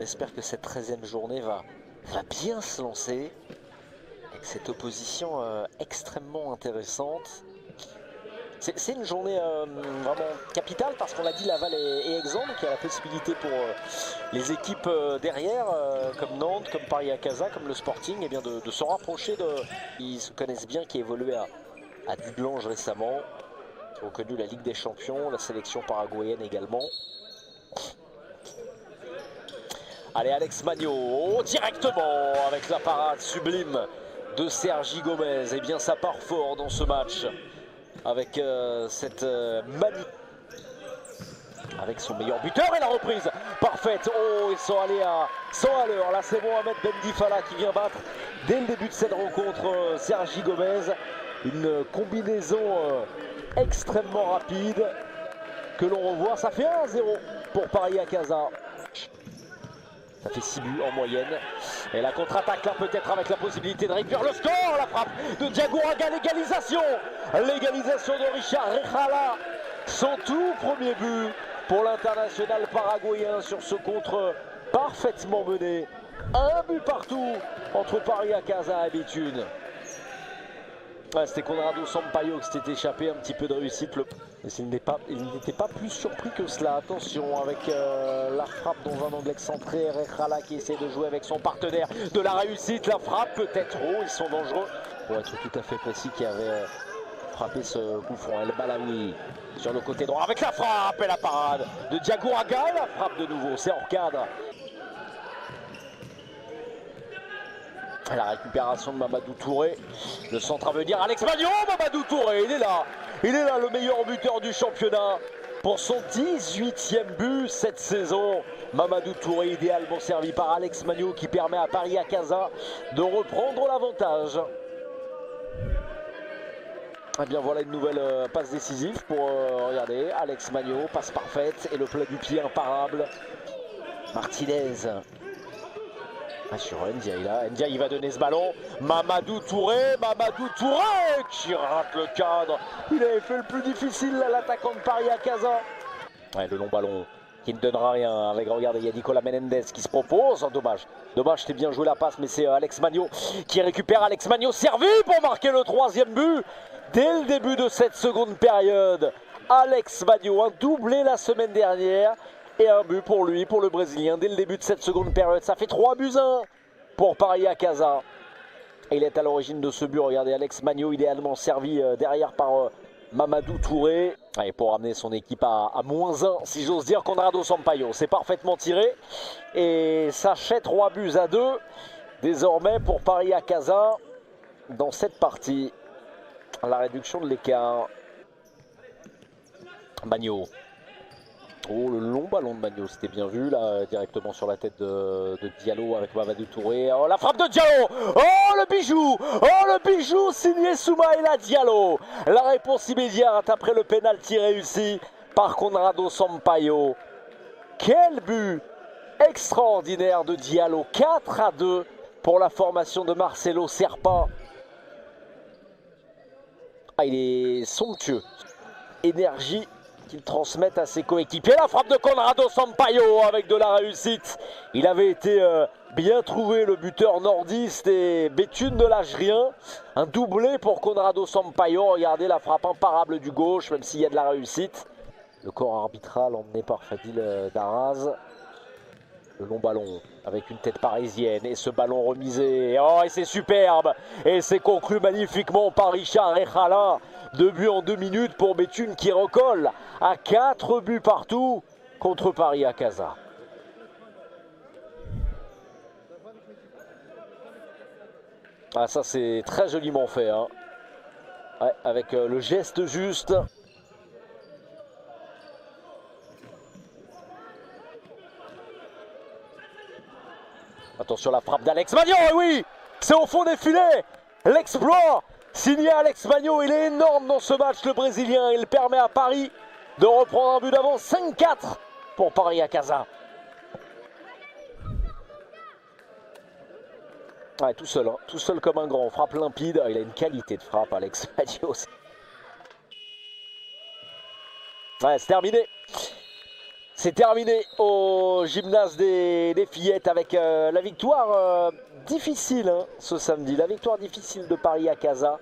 J'espère que cette 13e journée va bien se lancer avec cette opposition extrêmement intéressante. C'est une journée vraiment capitale parce qu'on l'a dit, Laval est exempt, donc il y a la possibilité pour les équipes derrière, comme Nantes, comme Paris-Acaza, comme le Sporting, eh bien de se rapprocher de... Ils se connaissent bien, qui évoluaient à Dudelange récemment, qui ont connu la Ligue des Champions, la sélection paraguayenne également. Allez, Alex Magno, directement avec la parade sublime de Sergi Gomez. Eh bien, ça part fort dans ce match avec cette manie. Avec son meilleur buteur et la reprise parfaite. Oh, ils sont allés à 100 à l'heure. Là, c'est Mohamed Bendifala qui vient battre dès le début de cette rencontre Sergi Gomez. Une combinaison extrêmement rapide que l'on revoit. Ça fait 1-0 pour Paris-Acaza. Ça fait 6 buts en moyenne. Et la contre-attaque là peut-être avec la possibilité de réduire le score. La frappe de Diagouraga, l'égalisation. L'égalisation de Richard Rejala. Son tout premier but pour l'international paraguayen sur ce contre parfaitement mené. Un but partout entre Paris-Acaza et Béthune. Ouais, c'était Conrado Sampaio qui s'était échappé, un petit peu de réussite. Mais il n'était pas plus surpris que cela. Attention avec la frappe dans un angle excentré. Rejala qui essaie de jouer avec son partenaire. De la réussite, la frappe peut-être. Oh, ils sont dangereux. Pour être tout à fait précis, qui avait frappé ce coup franc. El Balawi sur le côté droit avec la frappe et la parade de Diagouraga. La frappe de nouveau, c'est hors cadre. La récupération de Mamadou Touré. Le centre à venir, Alex Magno. Mamadou Touré, il est là. Il est là, le meilleur buteur du championnat. Pour son 18e but cette saison. Mamadou Touré, idéalement servi par Alex Magno, qui permet à Paris-Acaza de reprendre l'avantage. Et bien voilà une nouvelle passe décisive pour, regardez, Alex Magno, passe parfaite et le plat du pied imparable. Martinez. Sur Ndiaye là, Ndiaye va donner ce ballon, Mamadou Touré qui rate le cadre. Il avait fait le plus difficile là, l'attaquant de Paris-Acaza. Ouais, le long ballon qui ne donnera rien avec, regardez, il y a Nicolas Menendez qui se propose. Oh, dommage, c'était bien joué la passe, mais c'est Alex Magno qui récupère. Alex Magno servi pour marquer le 3e but dès le début de cette seconde période. Alex Magno, un doublé la semaine dernière. Et un but pour lui, pour le Brésilien, dès le début de cette seconde période. Ça fait 3-1 pour Paris-Acaza. Et il est à l'origine de ce but. Regardez, Alex Magno, idéalement servi derrière par Mamadou Touré. Et pour amener son équipe à -1, si j'ose dire, Conrado Sampaio. C'est parfaitement tiré. Et ça fait 3-2 désormais pour Paris-Acaza dans cette partie. La réduction de l'écart. Magno. Oh, le long ballon de Magno, c'était bien vu, là, directement sur la tête de Diallo avec Mamadou Touré. Oh, la frappe de Diallo. Oh, le bijou signé Soumaïla Diallo. La réponse immédiate après le pénalty réussi par Conrado Sampaio. Quel but extraordinaire de Diallo. 4-2 pour la formation de Marcelo Serpa. Ah, il est somptueux. Énergie qu'il transmette à ses coéquipiers. La frappe de Conrado Sampaio avec de la réussite. Il avait été bien trouvé, le buteur nordiste, et Béthune ne lâche rien. Un doublé pour Conrado Sampaio. Regardez la frappe imparable du gauche, même s'il y a de la réussite. Le corps arbitral emmené par Fadil Daraz. Le long ballon avec une tête parisienne et ce ballon remisé. Oh, et c'est superbe. Et c'est conclu magnifiquement par Richard Rejala. 2 buts en 2 minutes pour Béthune qui recolle à 4 buts partout contre Paris-Acaza. Ah, ça c'est très joliment fait, hein. Ouais, avec le geste juste. Attention, la frappe d'Alex Magno, et oui, c'est au fond des filets. L'exploit signé Alex Magno, il est énorme dans ce match, le Brésilien. Il permet à Paris de reprendre un but d'avance, 5-4 pour Paris-Acaza. Ouais, tout seul comme un grand, frappe limpide. Il a une qualité de frappe, Alex Magno. Ouais, c'est terminé. C'est terminé au gymnase des Fillettes avec la victoire difficile, hein, ce samedi. La victoire difficile de Paris à Casa.